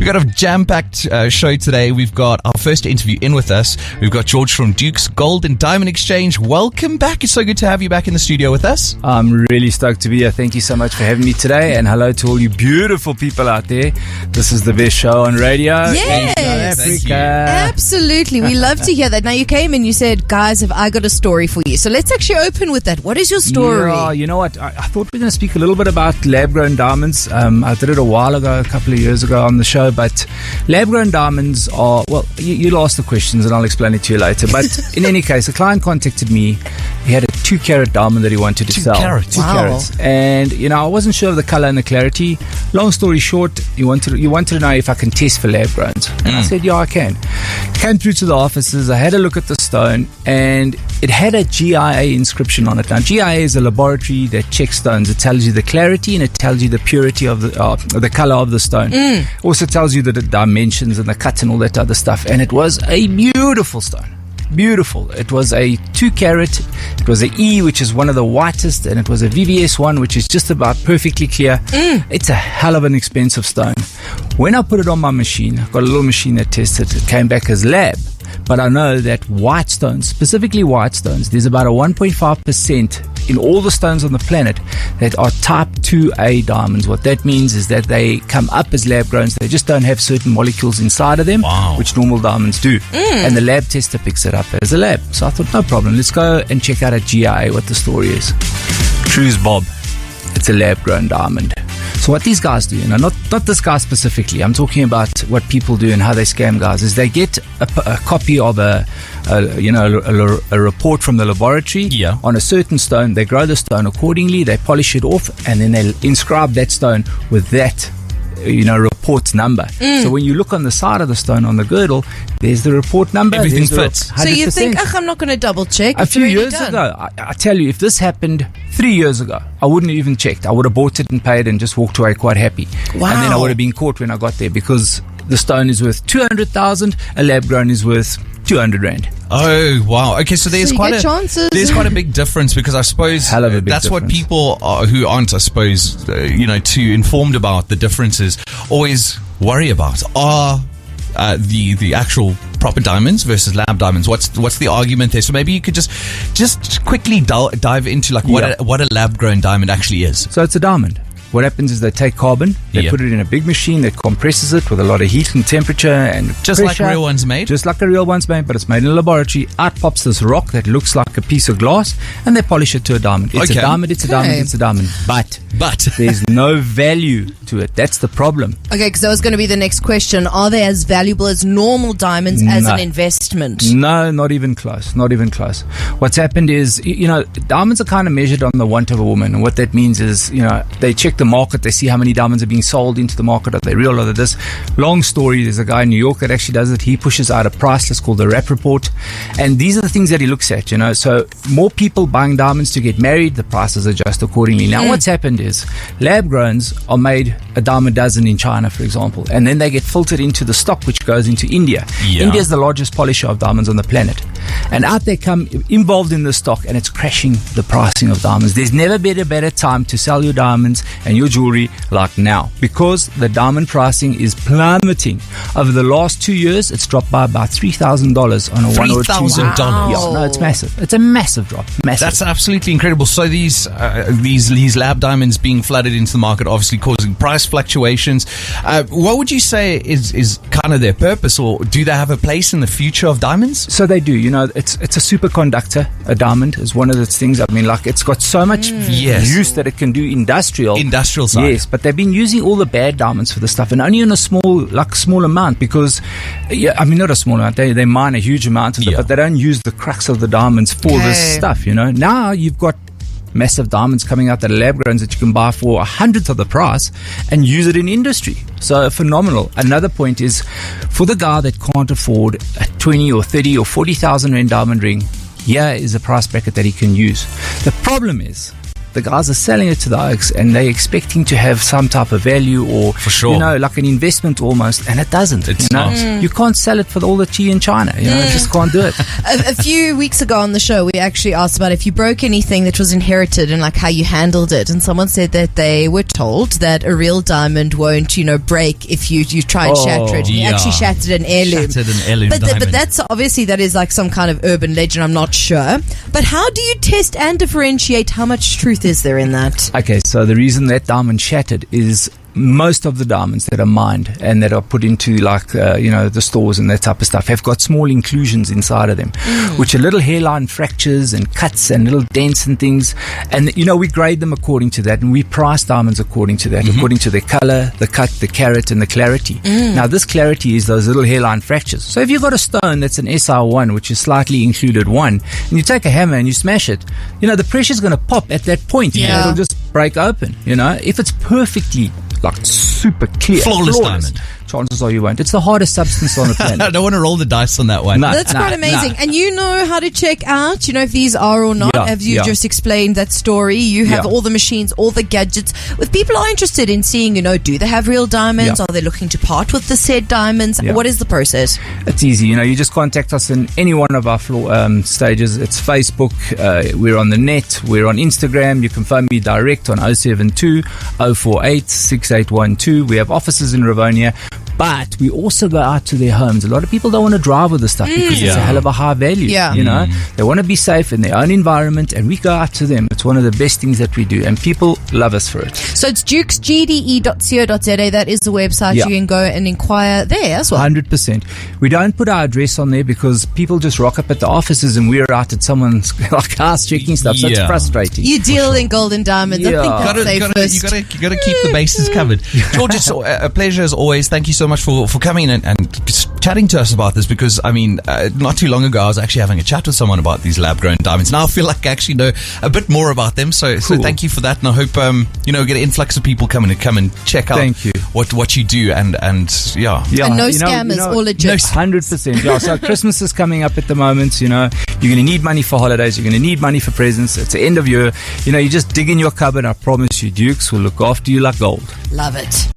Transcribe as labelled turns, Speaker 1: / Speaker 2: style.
Speaker 1: We've got a jam-packed show today. We've got our first interview in with us. We've got George from Duke's Gold and Diamond Exchange. Welcome back. It's so good to have you back in the studio with us.
Speaker 2: I'm really stoked to be here. Thank you so much for having me today. And hello to all you beautiful people out there. This is the best show on radio.
Speaker 3: Yes.
Speaker 2: Africa.
Speaker 3: Absolutely. We love to hear that. Now, you came and you said, guys, have I got a story for you? So let's actually open with that. What is your story?
Speaker 2: Yeah, you know what? I thought we were going to speak a little bit about lab-grown diamonds. I did it a while ago, a couple of years ago on the show. But lab-grown diamonds are, well, you'll ask the questions and I'll explain it to you later. But in any case, a client contacted me. He had a 2-carat diamond that he wanted to sell.
Speaker 1: 2 carats.
Speaker 2: 2
Speaker 3: Wow.
Speaker 2: carats. And, you know, I wasn't sure of the color and the clarity. Long story short, you wanted to know if I can test for lab-growns. And I said, yeah, I can. Came through to the offices. I had a look at the stone and it had a GIA inscription on it. Now, GIA is a laboratory that checks stones. It tells you the clarity and it tells you the purity of the color of the stone. Also tells you the dimensions and the cut and all that other stuff. And it was a beautiful stone. Beautiful. It was a 2-carat. It was a E, which is one of the whitest, and it was a VVS one, which is just about perfectly clear. It's a hell of an expensive stone. When I put it on my machine, I've got a little machine that tested it. It came back as lab. But I know that white stones, specifically white stones, there's about a 1.5% in all the stones on the planet that are type 2A diamonds. What that means is that they come up as lab grown. They just don't have certain molecules inside of them, which normal diamonds do. And the lab tester picks it up as a lab. So I thought, no problem. Let's go and check out at GIA what the story is. True's Bob. It's a lab grown diamond. So what these guys do, not this guy specifically, I'm talking about what people do and how they scam guys, is they get a copy of a report from the laboratory on a certain stone. They grow the stone accordingly, they polish it off, and then they inscribe that stone with that report's number. So when you look on the side of the stone on the girdle, there's the report number.
Speaker 1: Everything fits.
Speaker 3: So you think, I'm not going to double check.
Speaker 2: A few years ago, I tell you, if this happened 3 years ago, I wouldn't have even checked. I would have bought it and paid and just walked away quite happy.
Speaker 3: Wow.
Speaker 2: And then I would have been caught when I got there because the stone is worth 200,000, a lab grown is worth 200 Rand.
Speaker 1: Oh, wow. Okay, so there's quite a big difference, because I suppose that's what people who aren't, I suppose, too informed about the differences always worry about. Are the actual proper diamonds versus lab diamonds? What's the argument there? So maybe you could just quickly dive into what a lab grown diamond actually is.
Speaker 2: So it's a diamond. What happens is they take carbon, they put it in a big machine that compresses it with a lot of heat and temperature and
Speaker 1: just
Speaker 2: pressure,
Speaker 1: like real ones made?
Speaker 2: Just like a real one's made, but it's made in a laboratory. Out pops this rock that looks like a piece of glass, and they polish it to a diamond. It's a diamond, it's a diamond, it's a diamond. But there's no value to it. That's the problem.
Speaker 3: Okay, because that was going to be the next question. Are they as valuable as normal diamonds as an investment?
Speaker 2: No, not even close. Not even close. What's happened is, diamonds are kind of measured on the want of a woman. And what that means is, they check the market, they see how many diamonds are being sold into the market. Are they real? Are they this? Long story, there's a guy in New York that actually does it. He pushes out a price list called the RAP report. And these are the things that he looks at, So more people buying diamonds to get married, the prices adjust accordingly. Now, what's happened is lab growns are made a dime a dozen in China, for example, and then they get filtered into the stock which goes into India. India is the largest polisher of diamonds on the planet, and out they come involved in the stock, and it's crashing the pricing of diamonds. There's never been a better time to sell your diamonds and your jewelry like now, because the diamond pricing is plummeting. Over the last 2 years, it's dropped by about $3,000 on a 1 or 2
Speaker 1: $3,000.
Speaker 2: Yeah, no, it's massive. It's a massive drop. Massive.
Speaker 1: That's absolutely incredible. So these lab diamonds being flooded into the market, obviously causing price fluctuations. What would you say is kind of their purpose, or do they have a place in the future of diamonds?
Speaker 2: So they do. It's a superconductor. A diamond is one of its things. I mean, like, it's got so much use that it can do industrial
Speaker 1: side.
Speaker 2: Yes, but they've been using all the bad diamonds for this stuff, and only in a small amount, because not a small amount. They mine a huge amount of it, but they don't use the crux of the diamonds for this stuff. Now you've got massive diamonds coming out that are lab grown that you can buy for 100th of the price and use it in industry. So phenomenal. Another point is, for the guy that can't afford a 20 or 30 or 40,000 Rand diamond ring, here is a price bracket that he can use. The problem is, the guys are selling it to the Oaks and they're expecting to have some type of value or,
Speaker 1: for sure,
Speaker 2: you know, like an investment almost, and it doesn't.
Speaker 1: It's
Speaker 2: you know?
Speaker 1: not.
Speaker 2: You can't sell it for all the tea in China. You know, you just can't do it.
Speaker 3: A few weeks ago on the show, we actually asked about if you broke anything that was inherited and like how you handled it. And someone said that they were told that a real diamond won't, you know, break if you try and shatter it. You actually shattered an heirloom. But that's obviously, that is like some kind of urban legend. I'm not sure. But how do you test and differentiate how much truth is there in that?
Speaker 2: Okay, so the reason that diamond shattered is most of the diamonds that are mined and that are put into like you know, the stores and that type of stuff have got small inclusions inside of them, which are little hairline fractures and cuts and little dents and things. And you know, we grade them according to that, and we price diamonds according to that, according to their color, the cut, the carat, and the clarity. Now, this clarity is those little hairline fractures. So if you've got a stone that's an SR1, which is slightly included 1, and you take a hammer and you smash it, you know, the pressure's going to pop at that point.
Speaker 3: Yeah.
Speaker 2: It'll just break open. You know, if it's perfectly like super clear,
Speaker 1: flawless diamond,
Speaker 2: chances are you won't. It's the hardest substance on the planet.
Speaker 1: I don't want to roll the dice on that one.
Speaker 3: That's quite amazing. And you know how to check out, you know, if these are or not. Have you just explained that story? You have all the machines, all the gadgets. If people are interested in seeing, you know, do they have real diamonds? Are they looking to part with the said diamonds? What is the process?
Speaker 2: It's easy. You know, you just contact us in any one of our stages. It's Facebook. We're on the net. We're on Instagram. You can phone me direct on 072 048 6812. We have offices in Rivonia. But we also go out to their homes. A lot of people don't want to drive with the stuff because it's a hell of a high value. You know, they want to be safe in their own environment, and we go out to them. It's one of the best things that we do, and people love us for it.
Speaker 3: So it's dukesgde.co.za. That is the website. You can go and inquire there as well.
Speaker 2: 100%. We don't put our address on there because people just rock up at the offices and we're out at someone's like house checking stuff. So it's frustrating.
Speaker 3: You deal in gold and diamonds. I think that's safest.
Speaker 1: You got to keep the bases covered. George, it's a pleasure as always. Thank you so much for coming in and chatting to us about this, because I mean, not too long ago I was actually having a chat with someone about these lab-grown diamonds. Now I feel like I actually know a bit more about them, so thank you for that, and I hope you know, get an influx of people come and check out what you do, and
Speaker 3: and no scammers, all legit.
Speaker 2: 100%. Yeah, so Christmas is coming up at the moment. You know, you're going to need money for holidays, you're going to need money for presents. It's the end of year. You know, you just dig in your cupboard. I promise you, Dukes will look after you like gold.
Speaker 3: Love it.